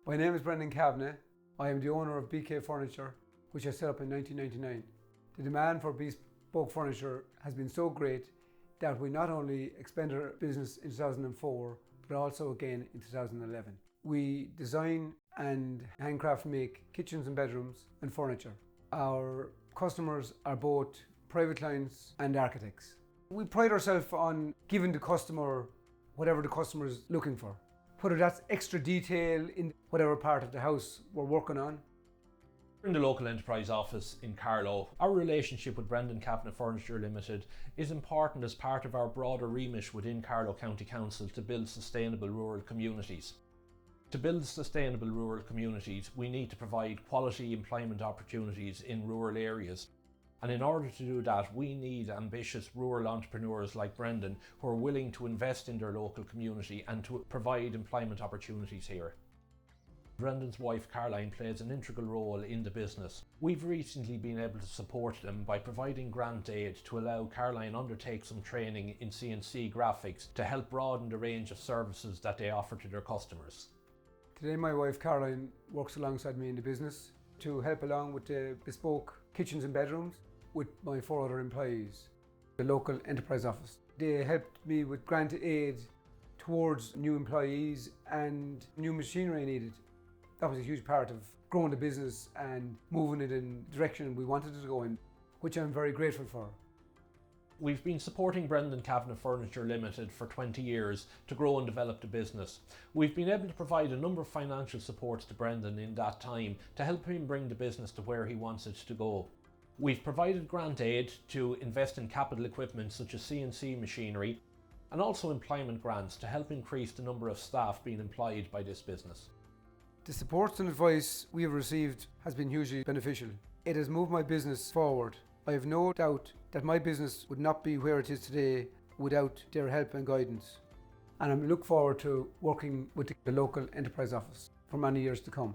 My name is Brendan Kavanagh. I am the owner of BK Furniture, which I set up in 1999. The demand for bespoke furniture has been so great that we not only expanded our business in 2004, but also again in 2011. We design and handcraft make kitchens and bedrooms and furniture. Our customers are both private clients and architects. We pride ourselves on giving the customer whatever the customer is looking for, whether that's extra detail in whatever part of the house we're working on. In the Local Enterprise Office in Carlow, our relationship with Kavanagh Furniture Ltd is important as part of our broader remit within Carlow County Council to build sustainable rural communities. To build sustainable rural communities, we need to provide quality employment opportunities in rural areas. And in order to do that, we need ambitious rural entrepreneurs like Brendan who are willing to invest in their local community and to provide employment opportunities here. Brendan's wife Caroline plays an integral role in the business. We've recently been able to support them by providing grant aid to allow Caroline undertake some training in CNC graphics to help broaden the range of services that they offer to their customers. Today my wife Caroline works alongside me in the business to help along with the bespoke kitchens and bedrooms with my 4 other employees, the Local Enterprise Office. They helped me with grant aid towards new employees and new machinery needed. That was a huge part of growing the business and moving it in the direction we wanted it to go in, which I'm very grateful for. We've been supporting Kavanagh Furniture Ltd for 20 years to grow and develop the business. We've been able to provide a number of financial supports to Brendan in that time to help him bring the business to where he wants it to go. We've provided grant aid to invest in capital equipment such as CNC machinery and also employment grants to help increase the number of staff being employed by this business. The support and advice we have received has been hugely beneficial. It has moved my business forward. I have no doubt that my business would not be where it is today without their help and guidance. And I look forward to working with the Local Enterprise Office for many years to come.